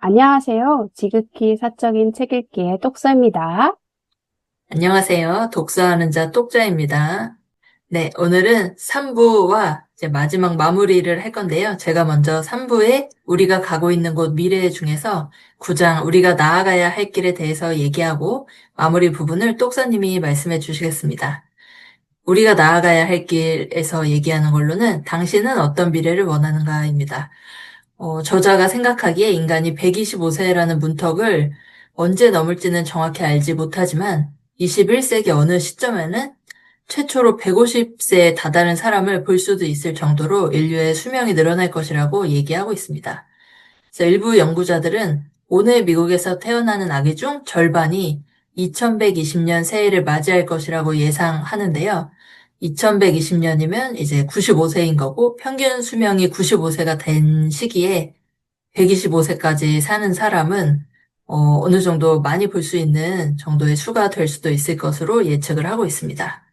안녕하세요. 지극히 사적인 책 읽기의 똑서입니다. 안녕하세요. 독서하는 자 똑자입니다. 네, 오늘은 3부와 이제 마지막 마무리를 할 건데요. 제가 먼저 3부에 우리가 가고 있는 곳 미래 중에서 9장 우리가 나아가야 할 길에 대해서 얘기하고 마무리 부분을 똑사님이 말씀해 주시겠습니다. 우리가 나아가야 할 길에서 얘기하는 걸로는 당신은 어떤 미래를 원하는가입니다. 저자가 생각하기에 인간이 125세라는 문턱을 언제 넘을지는 정확히 알지 못하지만 21세기 어느 시점에는 최초로 150세에 다다른 사람을 볼 수도 있을 정도로 인류의 수명이 늘어날 것이라고 얘기하고 있습니다. 그래서 일부 연구자들은 오늘 미국에서 태어나는 아기 중 절반이 2120년 새해를 맞이할 것이라고 예상하는데요. 2120년이면 이제 95세인 거고 평균 수명이 95세가 된 시기에 125세까지 사는 사람은 어느 정도 많이 볼 수 있는 정도의 수가 될 수도 있을 것으로 예측을 하고 있습니다.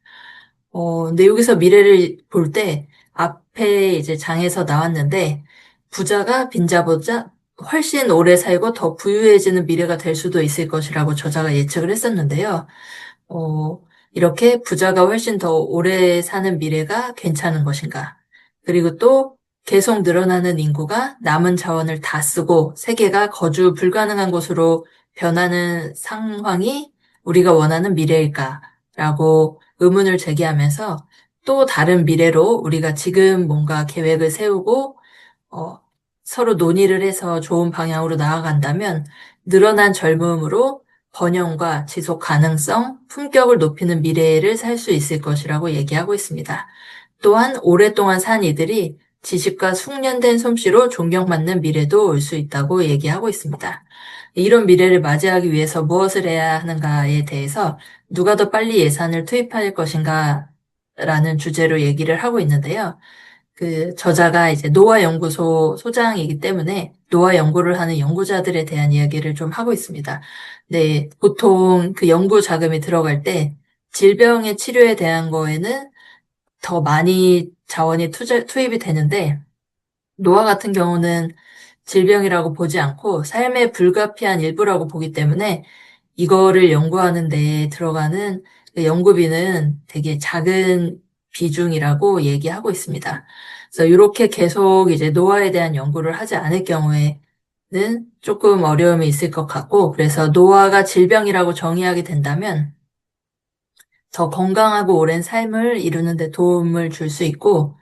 근데 여기서 미래를 볼 때 앞에 이제 장에서 나왔는데 부자가 빈자보다 훨씬 오래 살고 더 부유해지는 미래가 될 수도 있을 것이라고 저자가 예측을 했었는데요. 이렇게 부자가 훨씬 더 오래 사는 미래가 괜찮은 것인가? 그리고 또 계속 늘어나는 인구가 남은 자원을 다 쓰고 세계가 거주 불가능한 곳으로 변하는 상황이 우리가 원하는 미래일까? 라고 의문을 제기하면서 또 다른 미래로 우리가 지금 뭔가 계획을 세우고 어, 서로 논의를 해서 좋은 방향으로 나아간다면 늘어난 젊음으로 번영과 지속 가능성, 품격을 높이는 미래를 살 수 있을 것이라고 얘기하고 있습니다. 또한 오랫동안 산 이들이 지식과 숙련된 솜씨로 존경받는 미래도 올 수 있다고 얘기하고 있습니다. 이런 미래를 맞이하기 위해서 무엇을 해야 하는가에 대해서 누가 더 빨리 예산을 투입할 것인가 라는 주제로 얘기를 하고 있는데요. 그 저자가 이제 노화 연구소 소장이기 때문에 노화 연구를 하는 연구자들에 대한 이야기를 좀 하고 있습니다. 네, 보통 그 연구 자금이 들어갈 때 질병의 치료에 대한 거에는 더 많이 자원이 투입이 되는데 노화 같은 경우는 질병이라고 보지 않고 삶의 불가피한 일부라고 보기 때문에 이거를 연구하는 데 들어가는 그 연구비는 되게 작은 비중이라고 얘기하고 있습니다. 그래서 이렇게 계속 이제 노화에 대한 연구를 하지 않을 경우에는 조금 어려움이 있을 것 같고, 그래서 노화가 질병이라고 정의하게 된다면 더 건강하고 오랜 삶을 이루는 데 도움을 줄 수 있고,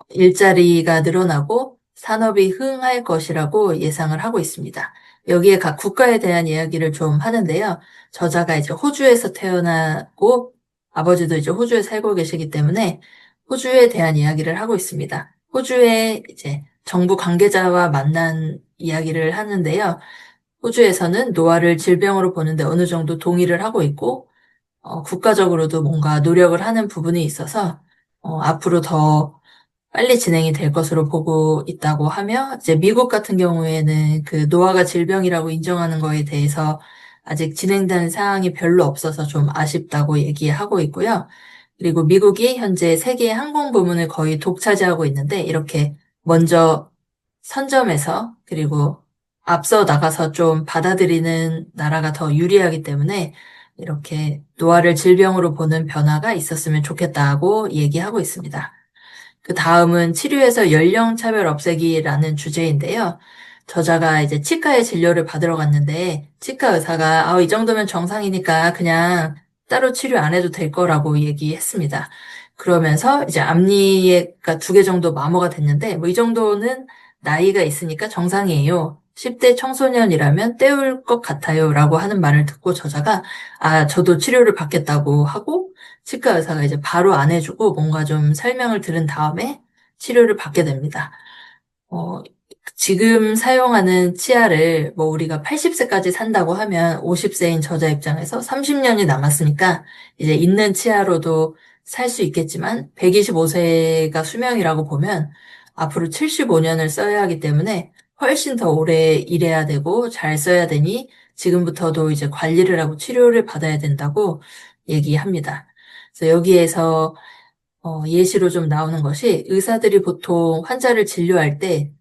일자리가 늘어나고 산업이 흥할 것이라고 예상을 하고 있습니다. 여기에 각 국가에 대한 이야기를 좀 하는데요. 저자가 이제 호주에서 태어나고 아버지도 이제 호주에 살고 계시기 때문에 호주에 대한 이야기를 하고 있습니다. 호주의 이제 정부 관계자와 만난 이야기를 하는데요. 호주에서는 노화를 질병으로 보는데 어느 정도 동의를 하고 있고, 국가적으로도 뭔가 노력을 하는 부분이 있어서, 앞으로 더 빨리 진행이 될 것으로 보고 있다고 하며, 이제 미국 같은 경우에는 그 노화가 질병이라고 인정하는 거에 대해서 아직 진행된 사항이 별로 없어서 좀 아쉽다고 얘기하고 있고요. 그리고 미국이 현재 세계 항공 부문을 거의 독차지하고 있는데, 이렇게 먼저 선점해서, 그리고 앞서 나가서 좀 받아들이는 나라가 더 유리하기 때문에, 이렇게 노화를 질병으로 보는 변화가 있었으면 좋겠다고 얘기하고 있습니다. 그 다음은 치료에서 연령 차별 없애기라는 주제인데요. 저자가 이제 치과에 진료를 받으러 갔는데 치과 의사가 이 정도면 정상이니까 그냥 따로 치료 안 해도 될 거라고 얘기했습니다. 그러면서 이제 앞니가 2개 정도 마모가 됐는데 뭐 이 정도는 나이가 있으니까 정상이에요. 10대 청소년이라면 때울 것 같아요. 라고 하는 말을 듣고 저자가 저도 치료를 받겠다고 하고 치과 의사가 이제 바로 안 해주고 뭔가 좀 설명을 들은 다음에 치료를 받게 됩니다. 어, 지금 사용하는 치아를 뭐 우리가 80세까지 산다고 하면 50세인 저자 입장에서 30년이 남았으니까 이제 있는 치아로도 살 수 있겠지만 125세가 수명이라고 보면 앞으로 75년을 써야 하기 때문에 훨씬 더 오래 일해야 되고 잘 써야 되니 지금부터도 이제 관리를 하고 치료를 받아야 된다고 얘기합니다. 그래서 여기에서 예시로 좀 나오는 것이 의사들이 보통 환자를 진료할 때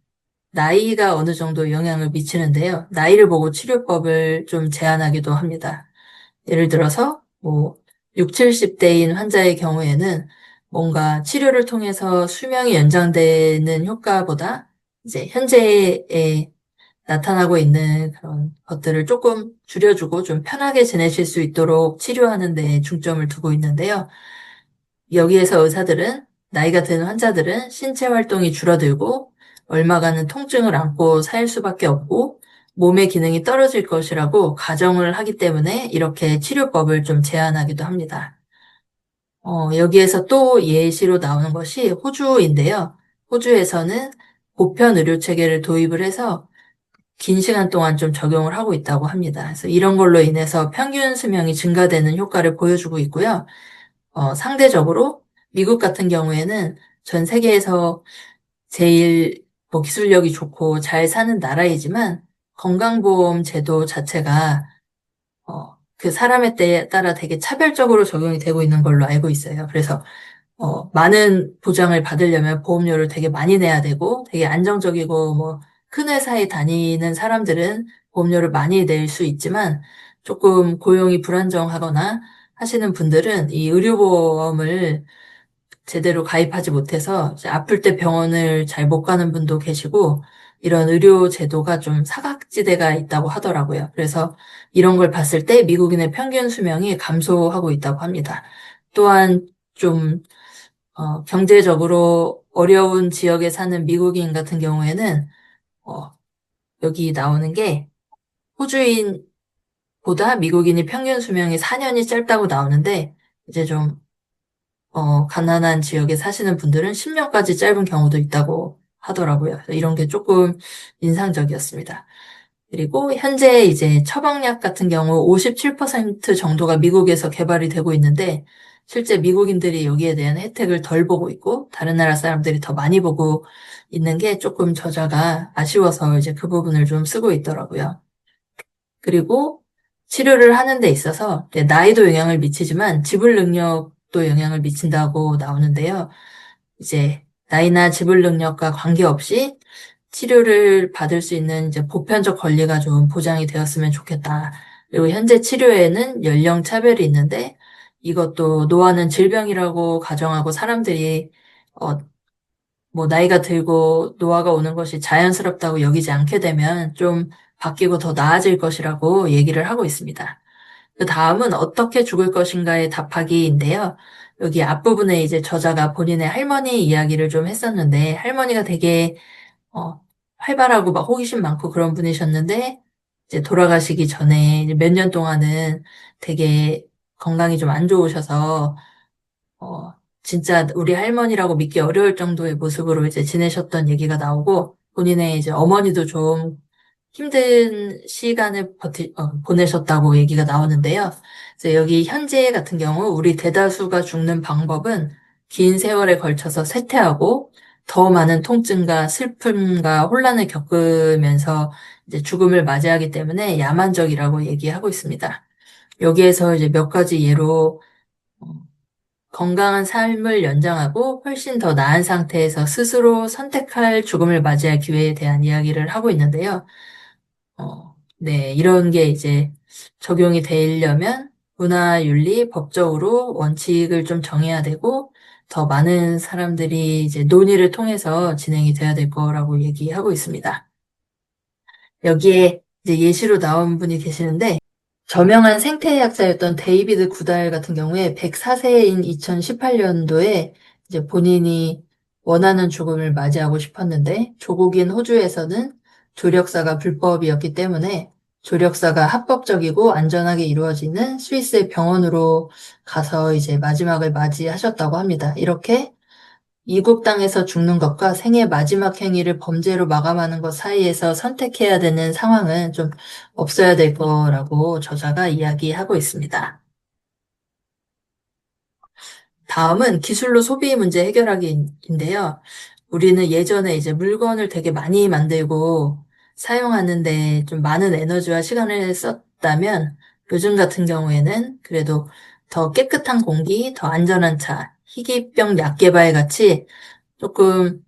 나이가 어느 정도 영향을 미치는데요. 나이를 보고 치료법을 좀 제안하기도 합니다. 예를 들어서 뭐 6, 70대인 환자의 경우에는 뭔가 치료를 통해서 수명이 연장되는 효과보다 이제 현재에 나타나고 있는 그런 것들을 조금 줄여주고 좀 편하게 지내실 수 있도록 치료하는 데 중점을 두고 있는데요. 여기에서 의사들은 나이가 든 환자들은 신체 활동이 줄어들고 얼마간은 통증을 안고 살 수밖에 없고 몸의 기능이 떨어질 것이라고 가정을 하기 때문에 이렇게 치료법을 좀 제안하기도 합니다. 여기에서 또 예시로 나오는 것이 호주인데요. 호주에서는 보편 의료 체계를 도입을 해서 긴 시간 동안 좀 적용을 하고 있다고 합니다. 그래서 이런 걸로 인해서 평균 수명이 증가되는 효과를 보여주고 있고요. 상대적으로 미국 같은 경우에는 전 세계에서 제일 뭐 기술력이 좋고 잘 사는 나라이지만 건강보험 제도 자체가 그 사람에 따라 되게 차별적으로 적용이 되고 있는 걸로 알고 있어요. 그래서 많은 보장을 받으려면 보험료를 되게 많이 내야 되고 되게 안정적이고 뭐 큰 회사에 다니는 사람들은 보험료를 많이 낼 수 있지만 조금 고용이 불안정하거나 하시는 분들은 이 의료보험을 제대로 가입하지 못해서 이제 아플 때 병원을 잘 못 가는 분도 계시고 이런 의료 제도가 좀 사각지대가 있다고 하더라고요. 그래서 이런 걸 봤을 때 미국인의 평균 수명이 감소하고 있다고 합니다. 또한 좀 경제적으로 어려운 지역에 사는 미국인 같은 경우에는 어, 여기 나오는 게 호주인보다 미국인이 평균 수명이 4년이 짧다고 나오는데 이제 좀 가난한 지역에 사시는 분들은 10년까지 짧은 경우도 있다고 하더라고요. 그래서 이런 게 조금 인상적이었습니다. 그리고 현재 이제 처방약 같은 경우 57% 정도가 미국에서 개발이 되고 있는데 실제 미국인들이 여기에 대한 혜택을 덜 보고 있고 다른 나라 사람들이 더 많이 보고 있는 게 조금 저자가 아쉬워서 이제 그 부분을 좀 쓰고 있더라고요. 그리고 치료를 하는 데 있어서 나이도 영향을 미치지만 지불 능력도 영향을 미친다고 나오는데요. 이제 나이나 지불 능력과 관계없이 치료를 받을 수 있는 이제 보편적 권리가 좀 보장이 되었으면 좋겠다. 그리고 현재 치료에는 연령 차별이 있는데 이것도 노화는 질병이라고 가정하고 사람들이 어, 뭐 나이가 들고 노화가 오는 것이 자연스럽다고 여기지 않게 되면 좀 바뀌고 더 나아질 것이라고 얘기를 하고 있습니다. 그 다음은 어떻게 죽을 것인가의 답하기인데요. 여기 앞부분에 이제 저자가 본인의 할머니 이야기를 좀 했었는데 할머니가 되게 어, 활발하고 막 호기심 많고 그런 분이셨는데 이제 돌아가시기 전에 몇 년 동안은 되게 건강이 좀 안 좋으셔서 어, 진짜 우리 할머니라고 믿기 어려울 정도의 모습으로 이제 지내셨던 얘기가 나오고, 본인의 이제 어머니도 좀 힘든 시간을 보내셨다고 얘기가 나오는데요. 그래서 여기 현재 같은 경우 우리 대다수가 죽는 방법은 긴 세월에 걸쳐서 쇠퇴하고 더 많은 통증과 슬픔과 혼란을 겪으면서 이제 죽음을 맞이하기 때문에 야만적이라고 얘기하고 있습니다. 여기에서 이제 몇 가지 예로 어, 건강한 삶을 연장하고 훨씬 더 나은 상태에서 스스로 선택할 죽음을 맞이할 기회에 대한 이야기를 하고 있는데요. 네, 이런 게 이제 적용이 되려면 문화윤리, 법적으로 원칙을 좀 정해야 되고 더 많은 사람들이 이제 논의를 통해서 진행이 돼야 될 거라고 얘기하고 있습니다. 여기에 이제 예시로 나온 분이 계시는데 저명한 생태학자였던 데이비드 구달 같은 경우에 104세인 2018년도에 이제 본인이 원하는 죽음을 맞이하고 싶었는데 조국인 호주에서는 조력사가 불법이었기 때문에 조력사가 합법적이고 안전하게 이루어지는 스위스의 병원으로 가서 이제 마지막을 맞이하셨다고 합니다. 이렇게 이국 땅에서 죽는 것과 생애 마지막 행위를 범죄로 마감하는 것 사이에서 선택해야 되는 상황은 좀 없어야 될 거라고 저자가 이야기하고 있습니다. 다음은 기술로 소비 문제 해결하기인데요. 우리는 예전에 이제 물건을 되게 많이 만들고 사용하는데 좀 많은 에너지와 시간을 썼다면 요즘 같은 경우에는 그래도 더 깨끗한 공기, 더 안전한 차, 희귀병 약 개발 같이 조금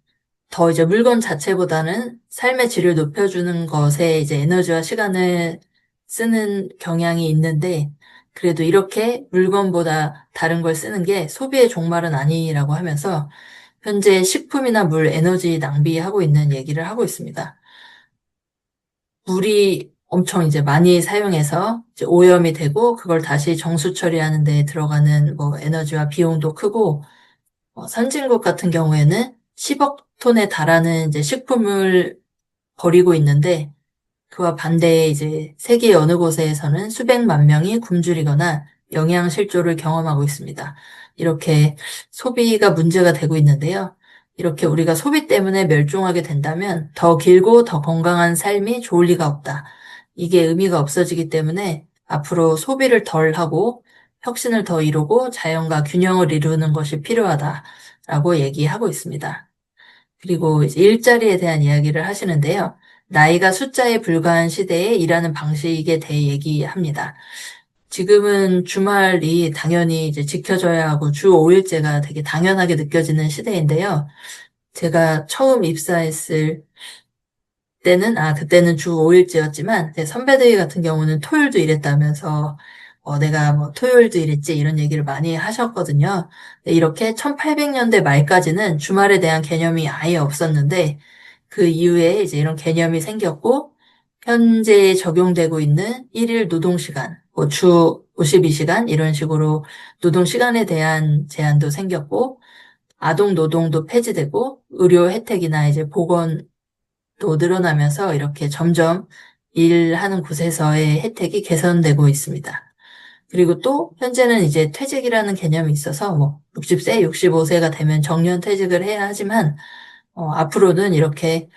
더 이제 물건 자체보다는 삶의 질을 높여주는 것에 이제 에너지와 시간을 쓰는 경향이 있는데, 그래도 이렇게 물건보다 다른 걸 쓰는 게 소비의 종말은 아니라고 하면서 현재 식품이나 물, 에너지 낭비하고 있는 얘기를 하고 있습니다. 물이 엄청 이제 많이 사용해서 이제 오염이 되고 그걸 다시 정수 처리하는 데 들어가는 뭐 에너지와 비용도 크고, 선진국 같은 경우에는 10억 톤에 달하는 이제 식품을 버리고 있는데, 그와 반대에 이제 세계 어느 곳에서는 수백만 명이 굶주리거나 영양실조를 경험하고 있습니다. 이렇게 소비가 문제가 되고 있는데요. 이렇게 우리가 소비 때문에 멸종하게 된다면 더 길고 더 건강한 삶이 좋을 리가 없다. 이게 의미가 없어지기 때문에 앞으로 소비를 덜 하고 혁신을 더 이루고 자연과 균형을 이루는 것이 필요하다라고 얘기하고 있습니다. 그리고 이제 일자리에 대한 이야기를 하시는데요. 나이가 숫자에 불과한 시대에 일하는 방식에 대해 얘기합니다. 지금은 주말이 당연히 이제 지켜져야 하고 주 5일제가 되게 당연하게 느껴지는 시대인데요. 제가 처음 입사했을 그때는 주 5일제였지만, 제 선배들 같은 경우는 토요일도 일했다면서, 내가 뭐 토요일도 일했지, 이런 얘기를 많이 하셨거든요. 이렇게 1800년대 말까지는 주말에 대한 개념이 아예 없었는데, 그 이후에 이제 이런 개념이 생겼고, 현재 적용되고 있는 일일 노동시간, 뭐 주 52시간, 이런 식으로 노동시간에 대한 제한도 생겼고, 아동 노동도 폐지되고, 의료 혜택이나 이제 보건 또 늘어나면서 이렇게 점점 일하는 곳에서의 혜택이 개선되고 있습니다. 그리고 또 현재는 이제 퇴직이라는 개념이 있어서 뭐 60세, 65세가 되면 정년 퇴직을 해야 하지만 앞으로는 이렇게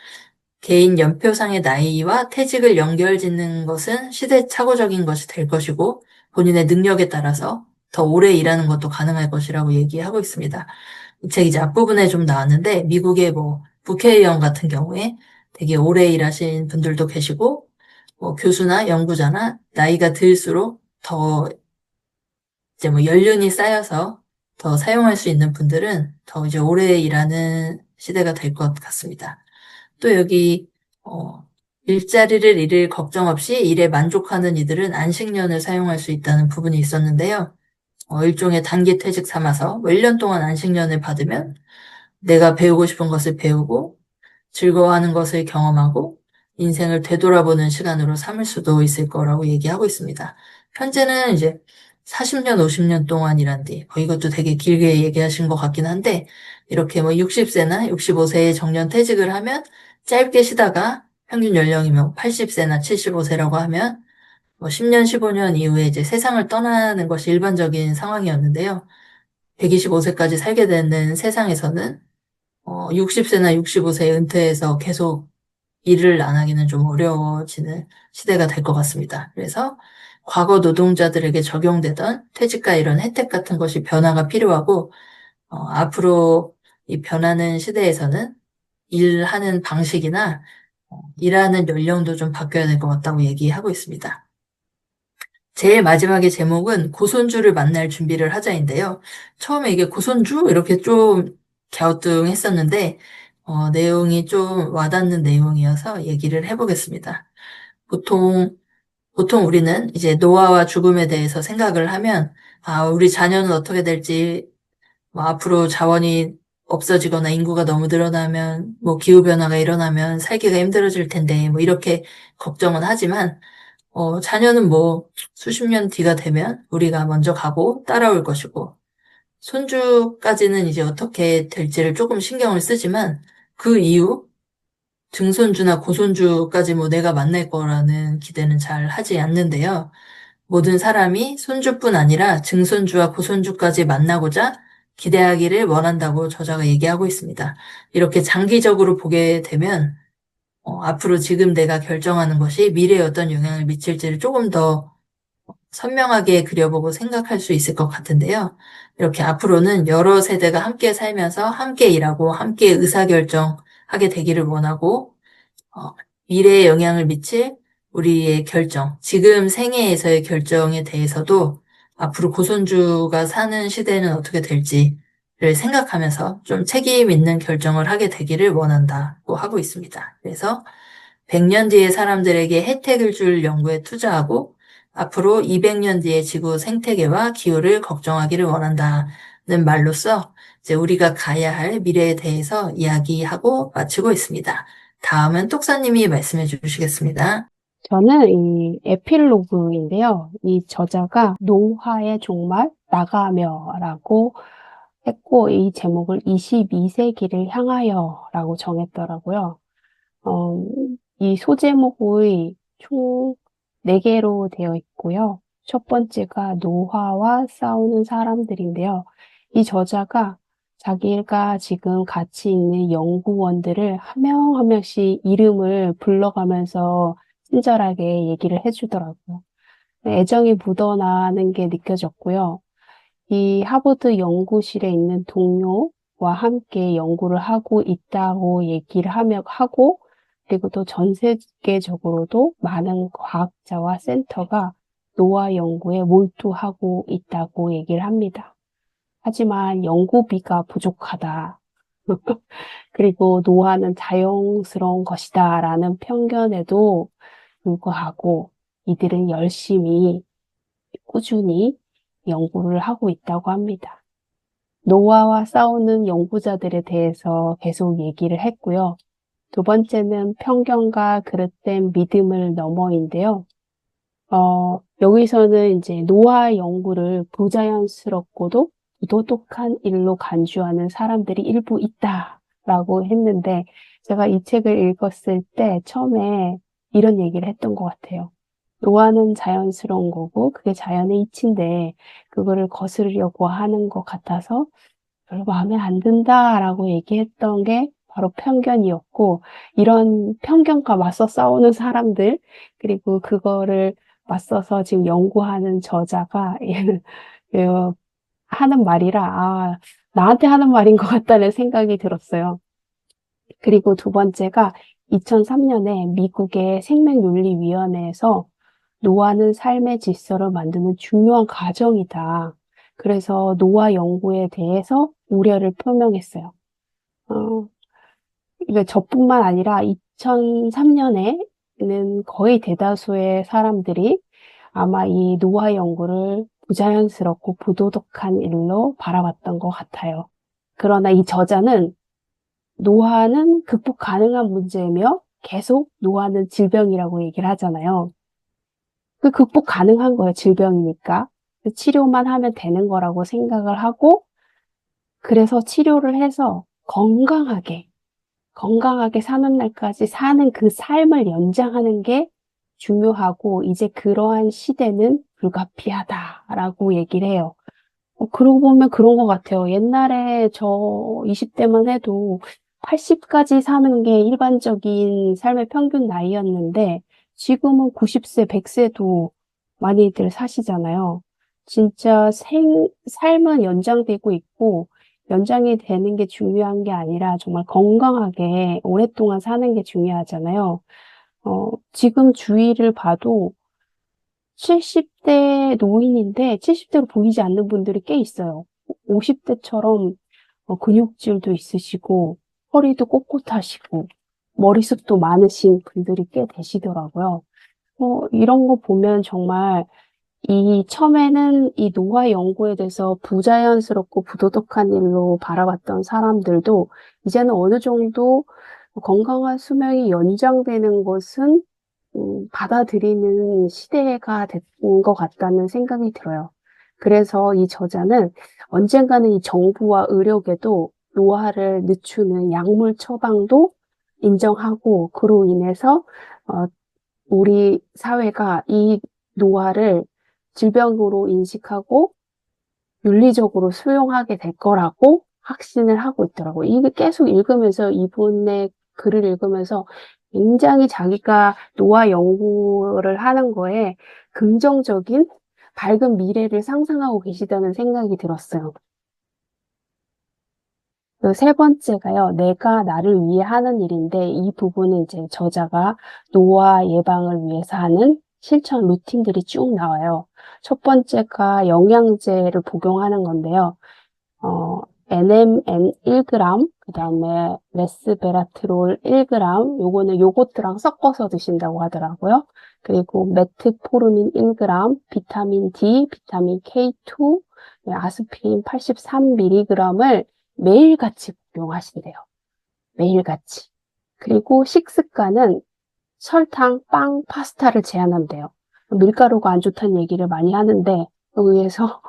개인 연표상의 나이와 퇴직을 연결짓는 것은 시대착오적인 것이 될 것이고 본인의 능력에 따라서 더 오래 일하는 것도 가능할 것이라고 얘기하고 있습니다. 이 책 이제 앞부분에 좀 나왔는데 미국의 뭐 국회의원 같은 경우에 되게 오래 일하신 분들도 계시고 뭐 교수나 연구자나 나이가 들수록 더 이제 뭐 연륜이 쌓여서 더 사용할 수 있는 분들은 더 이제 오래 일하는 시대가 될 것 같습니다. 또 여기 일자리를 잃을 걱정 없이 일에 만족하는 이들은 안식년을 사용할 수 있다는 부분이 있었는데요. 일종의 단기 퇴직 삼아서 뭐 1년 동안 안식년을 받으면 내가 배우고 싶은 것을 배우고 즐거워하는 것을 경험하고 인생을 되돌아보는 시간으로 삼을 수도 있을 거라고 얘기하고 있습니다. 현재는 이제 40년, 50년 동안 일한 뒤, 이것도 되게 길게 얘기하신 것 같긴 한데, 이렇게 뭐 60세나 65세에 정년 퇴직을 하면 짧게 쉬다가 평균 연령이면 80세나 75세라고 하면 뭐 10년, 15년 이후에 이제 세상을 떠나는 것이 일반적인 상황이었는데요. 125세까지 살게 되는 세상에서는 60세나 65세에 은퇴해서 계속 일을 안 하기는 좀 어려워지는 시대가 될 것 같습니다. 그래서 과거 노동자들에게 적용되던 퇴직과 이런 혜택 같은 것이 변화가 필요하고, 앞으로 이 변하는 시대에서는 일하는 방식이나 일하는 연령도 좀 바뀌어야 될 것 같다고 얘기하고 있습니다. 제일 마지막에 제목은 고손주를 만날 준비를 하자인데요. 처음에 이게 고손주? 이렇게 좀 갸우뚱했었는데, 내용이 좀 와닿는 내용이어서 얘기를 해보겠습니다. 보통, 보통 우리는 이제 노화와 죽음에 대해서 생각을 하면, 우리 자녀는 어떻게 될지, 뭐 앞으로 자원이 없어지거나 인구가 너무 늘어나면, 뭐 기후변화가 일어나면 살기가 힘들어질 텐데, 뭐 이렇게 걱정은 하지만, 자녀는 뭐 수십 년 뒤가 되면 우리가 먼저 가고 따라올 것이고, 손주까지는 이제 어떻게 될지를 조금 신경을 쓰지만, 그 이후 증손주나 고손주까지 뭐 내가 만날 거라는 기대는 잘 하지 않는데요. 모든 사람이 손주뿐 아니라 증손주와 고손주까지 만나고자 기대하기를 원한다고 저자가 얘기하고 있습니다. 이렇게 장기적으로 보게 되면 앞으로 지금 내가 결정하는 것이 미래에 어떤 영향을 미칠지를 조금 더 선명하게 그려보고 생각할 수 있을 것 같은데요. 이렇게 앞으로는 여러 세대가 함께 살면서 함께 일하고 함께 의사결정하게 되기를 원하고, 미래에 영향을 미칠 우리의 결정, 지금 생애에서의 결정에 대해서도 앞으로 고손주가 사는 시대는 어떻게 될지, 생각하면서 좀 책임 있는 결정을 하게 되기를 원한다고 하고 있습니다. 그래서 100년 뒤의 사람들에게 혜택을 줄 연구에 투자하고 앞으로 200년 뒤의 지구 생태계와 기후를 걱정하기를 원한다는 말로써 이제 우리가 가야 할 미래에 대해서 이야기하고 마치고 있습니다. 다음은 똑사님이 말씀해 주시겠습니다. 저는 이 에필로그인데요. 이 저자가 노화의 종말 나가며라고 했고, 이 제목을 22세기를 향하여라고 정했더라고요. 어, 이 소제목의 총 4개로 되어 있고요. 첫 번째가 노화와 싸우는 사람들인데요. 이 저자가 자기가 지금 같이 있는 연구원들을 한 명 한 명씩 이름을 불러가면서 친절하게 얘기를 해주더라고요. 애정이 묻어나는 게 느껴졌고요. 이 하버드 연구실에 있는 동료와 함께 연구를 하고 있다고 얘기를 하고, 그리고 또 전 세계적으로도 많은 과학자와 센터가 노화 연구에 몰두하고 있다고 얘기를 합니다. 하지만 연구비가 부족하다. 그리고 노화는 자연스러운 것이다 라는 편견에도 불구하고 이들은 열심히 꾸준히 연구를 하고 있다고 합니다. 노화와 싸우는 연구자들에 대해서 계속 얘기를 했고요. 두 번째는 편견과 그릇된 믿음을 넘어인데요. 여기서는 이제 노화 연구를 부자연스럽고도 부도덕한 일로 간주하는 사람들이 일부 있다라고 했는데, 제가 이 책을 읽었을 때 처음에 이런 얘기를 했던 것 같아요. 노화는 자연스러운 거고 그게 자연의 이치인데 그거를 거스르려고 하는 것 같아서 별로 마음에 안 든다라고 얘기했던 게 바로 편견이었고, 이런 편견과 맞서 싸우는 사람들, 그리고 그거를 맞서서 지금 연구하는 저자가 하는 말이라, 나한테 하는 말인 것 같다는 생각이 들었어요. 그리고 두 번째가 2003년에 미국의 생명윤리위원회에서 노화는 삶의 질서를 만드는 중요한 과정이다. 그래서 노화 연구에 대해서 우려를 표명했어요. 이게 저뿐만 아니라 2003년에는 거의 대다수의 사람들이 아마 이 노화 연구를 부자연스럽고 부도덕한 일로 바라봤던 것 같아요. 그러나 이 저자는 노화는 극복 가능한 문제이며 계속 노화는 질병이라고 얘기를 하잖아요. 그 극복 가능한 거예요, 질병이니까. 치료만 하면 되는 거라고 생각을 하고, 그래서 치료를 해서 건강하게 사는 날까지 사는 그 삶을 연장하는 게 중요하고, 이제 그러한 시대는 불가피하다라고 얘기를 해요. 그러고 보면 그런 것 같아요. 옛날에 저 20대만 해도 80까지 사는 게 일반적인 삶의 평균 나이였는데 지금은 90세, 100세도 많이들 사시잖아요. 진짜 삶은 연장되고 있고 연장이 되는 게 중요한 게 아니라 정말 건강하게 오랫동안 사는 게 중요하잖아요. 지금 주위를 봐도 70대 노인인데 70대로 보이지 않는 분들이 꽤 있어요. 50대처럼 근육질도 있으시고 허리도 꼿꼿하시고 머리숱도 많으신 분들이 꽤 되시더라고요. 이런 거 보면 정말 처음에는 이 노화 연구에 대해서 부자연스럽고 부도덕한 일로 바라봤던 사람들도 이제는 어느 정도 건강한 수명이 연장되는 것은 받아들이는 시대가 된 것 같다는 생각이 들어요. 그래서 이 저자는 언젠가는 이 정부와 의료계도 노화를 늦추는 약물 처방도 인정하고 그로 인해서 우리 사회가 이 노화를 질병으로 인식하고 윤리적으로 수용하게 될 거라고 확신을 하고 있더라고요. 이게 계속 읽으면서 이분의 글을 읽으면서 굉장히 자기가 노화 연구를 하는 거에 긍정적인 밝은 미래를 상상하고 계시다는 생각이 들었어요. 그 세 번째가요, 내가 나를 위해 하는 일인데 이 부분은 이제 저자가 노화 예방을 위해서 하는 실천 루틴들이 쭉 나와요. 첫 번째가 영양제를 복용하는 건데요. NMN 1g, 그 다음에 레스베라트롤 1g, 요거는 요거트랑 섞어서 드신다고 하더라고요. 그리고 메트포르민 1g, 비타민 D, 비타민 K2, 아스피린 83mg을 매일같이 복용하신대요. 매일같이. 그리고 식습관은 설탕, 빵, 파스타를 제한한대요. 밀가루가 안 좋다는 얘기를 많이 하는데 여기에서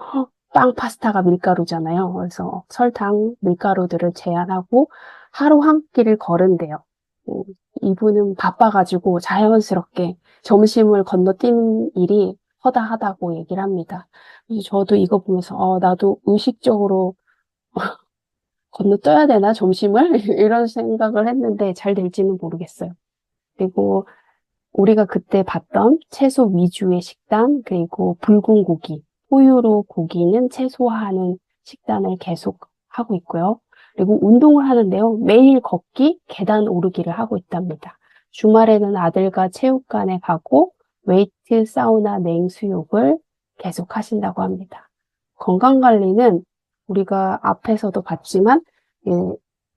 빵, 파스타가 밀가루잖아요. 그래서 설탕, 밀가루들을 제한하고 하루 한 끼를 거른대요. 음, 이분은 바빠가지고 자연스럽게 점심을 건너뛰는 일이 허다하다고 얘기를 합니다. 그래서 저도 이거 보면서 나도 의식적으로 건너뛰어야 되나 점심을? 이런 생각을 했는데 잘 될지는 모르겠어요. 그리고 우리가 그때 봤던 채소 위주의 식단, 그리고 붉은 고기, 포유로 고기는 최소화하는 식단을 계속 하고 있고요. 그리고 운동을 하는데요. 매일 걷기, 계단 오르기를 하고 있답니다. 주말에는 아들과 체육관에 가고 웨이트, 사우나, 냉수욕을 계속 하신다고 합니다. 건강관리는 우리가 앞에서도 봤지만 예,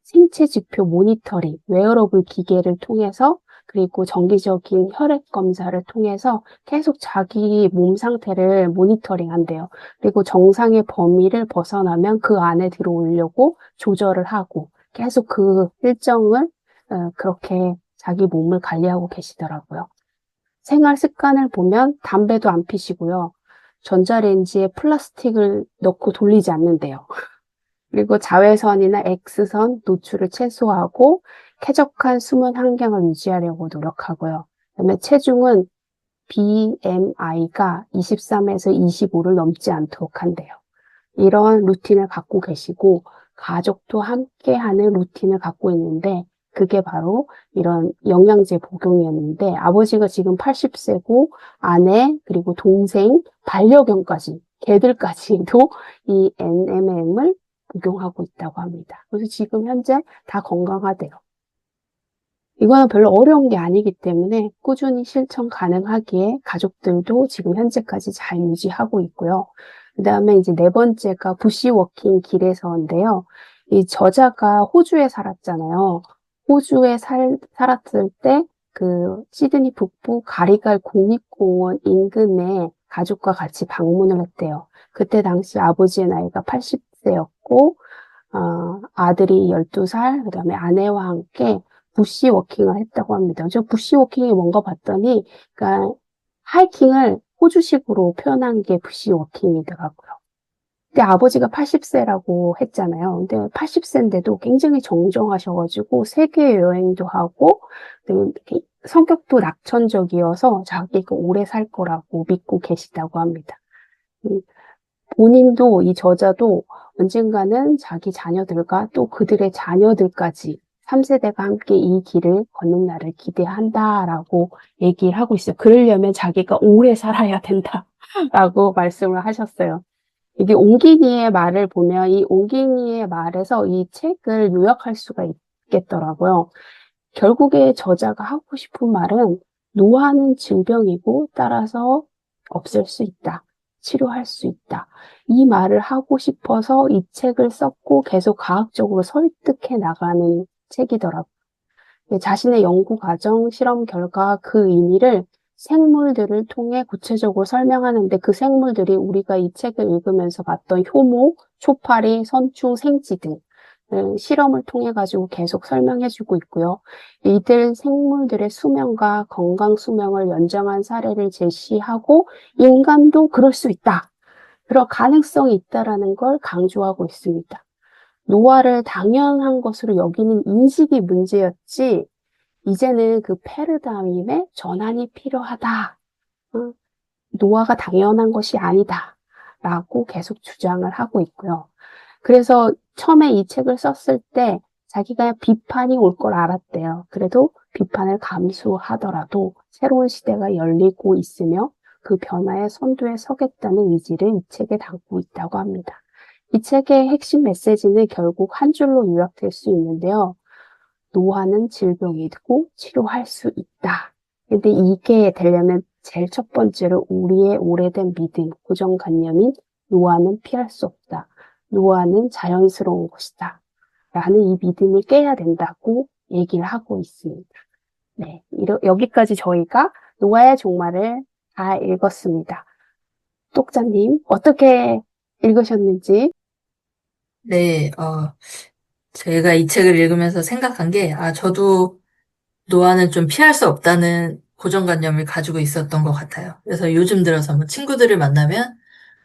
생체 지표 모니터링, 웨어러블 기계를 통해서 그리고 정기적인 혈액 검사를 통해서 계속 자기 몸 상태를 모니터링 한대요. 그리고 정상의 범위를 벗어나면 그 안에 들어오려고 조절을 하고 계속 그 일정을 그렇게 자기 몸을 관리하고 계시더라고요. 생활 습관을 보면 담배도 안 피시고요. 전자레인지에 플라스틱을 넣고 돌리지 않는데요. 그리고 자외선이나 X선 노출을 최소화하고 쾌적한 수면 환경을 유지하려고 노력하고요. 그다음에 체중은 BMI가 23에서 25를 넘지 않도록 한대요. 이런 루틴을 갖고 계시고 가족도 함께하는 루틴을 갖고 있는데 그게 바로 이런 영양제 복용이었는데 아버지가 지금 80세고 아내 그리고 동생 반려견까지 개들까지도 이 NMM을 복용하고 있다고 합니다. 그래서 지금 현재 다 건강하대요. 이거는 별로 어려운 게 아니기 때문에 꾸준히 실천 가능하기에 가족들도 지금 현재까지 잘 유지하고 있고요. 그 다음에 이제 네 번째가 부시워킹 길에서인데요. 이 저자가 호주에 살았잖아요. 호주에 살았을 때 그 시드니 북부 가리갈 국립공원 인근에 가족과 같이 방문을 했대요. 그때 당시 아버지의 나이가 80세였고 아들이 12살, 그다음에 아내와 함께 부시워킹을 했다고 합니다. 저 부시워킹이 뭔가 봤더니, 그러니까 하이킹을 호주식으로 표현한 게 부시워킹이더라고요. 근데 아버지가 80세라고 했잖아요. 근데 80세인데도 굉장히 정정하셔가지고 세계 여행도 하고, 성격도 낙천적이어서 자기가 오래 살 거라고 믿고 계시다고 합니다. 본인도 이 저자도 언젠가는 자기 자녀들과 또 그들의 자녀들까지 3세대가 함께 이 길을 걷는 날을 기대한다라고 얘기를 하고 있어요. 그러려면 자기가 오래 살아야 된다라고 말씀을 하셨어요. 이게 옹기니의 말을 보면 이 옹기니의 말에서 이 책을 요약할 수가 있겠더라고요. 결국에 저자가 하고 싶은 말은 노화는 질병이고 따라서 없앨 수 있다. 치료할 수 있다. 이 말을 하고 싶어서 이 책을 썼고 계속 과학적으로 설득해 나가는 책이더라고요. 자신의 연구 과정, 실험 결과 그 의미를 생물들을 통해 구체적으로 설명하는데 그 생물들이 우리가 이 책을 읽으면서 봤던 효모, 초파리, 선충, 생쥐 등 실험을 통해 가지고 계속 설명해주고 있고요. 이들 생물들의 수명과 건강 수명을 연장한 사례를 제시하고 인간도 그럴 수 있다. 그럴 가능성이 있다라는 걸 강조하고 있습니다. 노화를 당연한 것으로 여기는 인식이 문제였지 이제는 그 패러다임의 전환이 필요하다. 노화가 당연한 것이 아니다. 라고 계속 주장을 하고 있고요. 그래서 처음에 이 책을 썼을 때 자기가 비판이 올 걸 알았대요. 그래도 비판을 감수하더라도 새로운 시대가 열리고 있으며 그 변화의 선두에 서겠다는 의지를 이 책에 담고 있다고 합니다. 이 책의 핵심 메시지는 결국 한 줄로 요약될 수 있는데요. 노화는 질병이고 치료할 수 있다. 근데 이게 되려면 제일 첫 번째로 우리의 오래된 믿음, 고정관념인 노화는 피할 수 없다. 노화는 자연스러운 것이다. 라는 이 믿음을 깨야 된다고 얘기를 하고 있습니다. 네, 여기까지 저희가 노아의 종말을 다 읽었습니다. 똑자님, 어떻게 읽으셨는지? 네, 제가 이 책을 읽으면서 생각한 게, 저도 노화는 좀 피할 수 없다는 고정관념을 가지고 있었던 것 같아요. 그래서 요즘 들어서 뭐 친구들을 만나면,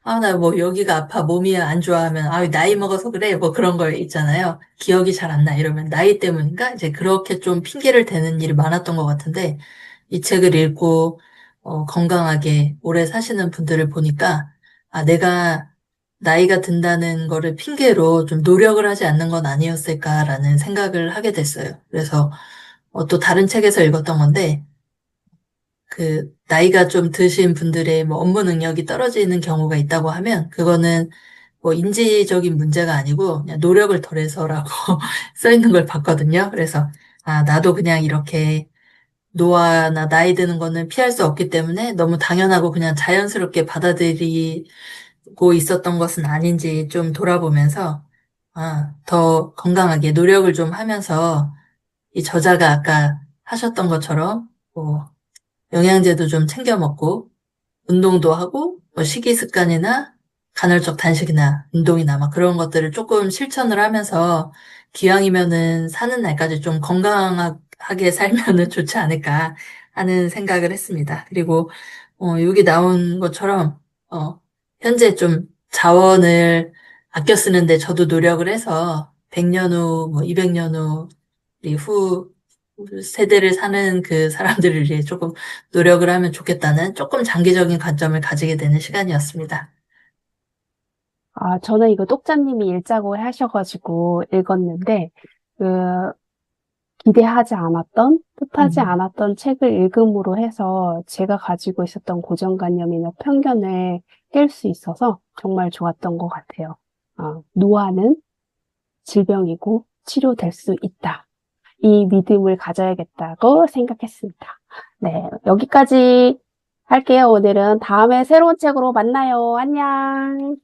나 뭐 여기가 아파, 몸이 안 좋아 하면, 나이 먹어서 그래. 뭐 그런 거 있잖아요. 기억이 잘 안 나. 이러면 나이 때문인가? 이제 그렇게 좀 핑계를 대는 일이 많았던 것 같은데, 이 책을 읽고, 건강하게 오래 사시는 분들을 보니까, 내가 나이가 든다는 거를 핑계로 좀 노력을 하지 않는 건 아니었을까라는 생각을 하게 됐어요. 그래서 또 다른 책에서 읽었던 건데, 나이가 좀 드신 분들의 뭐 업무 능력이 떨어지는 경우가 있다고 하면, 그거는 뭐 인지적인 문제가 아니고, 그냥 노력을 덜 해서라고 써 있는 걸 봤거든요. 그래서, 나도 그냥 이렇게 노화나 나이 드는 거는 피할 수 없기 때문에 너무 당연하고 그냥 자연스럽게 받아들이고 있었던 것은 아닌지 좀 돌아보면서, 더 건강하게 노력을 좀 하면서, 이 저자가 아까 하셨던 것처럼, 뭐, 영양제도 좀 챙겨 먹고, 운동도 하고, 뭐 식이 습관이나 간헐적 단식이나 운동이나 막 그런 것들을 조금 실천을 하면서, 기왕이면은 사는 날까지 좀 건강하게 살면은 좋지 않을까 하는 생각을 했습니다. 그리고, 여기 나온 것처럼, 현재 좀 자원을 아껴 쓰는데 저도 노력을 해서 100년 후, 뭐 200년 후, 이후 세대를 사는 그 사람들을 위해 조금 노력을 하면 좋겠다는 조금 장기적인 관점을 가지게 되는 시간이었습니다. 저는 이거 똑자님이 읽자고 하셔가지고 읽었는데, 그, 기대하지 않았던, 뜻하지 음. 않았던 책을 읽음으로 해서 제가 가지고 있었던 고정관념이나 편견을 깰 수 있어서 정말 좋았던 것 같아요. 노화는 질병이고 치료될 수 있다. 이 믿음을 가져야겠다고 생각했습니다. 네, 여기까지 할게요. 오늘은 다음에 새로운 책으로 만나요. 안녕.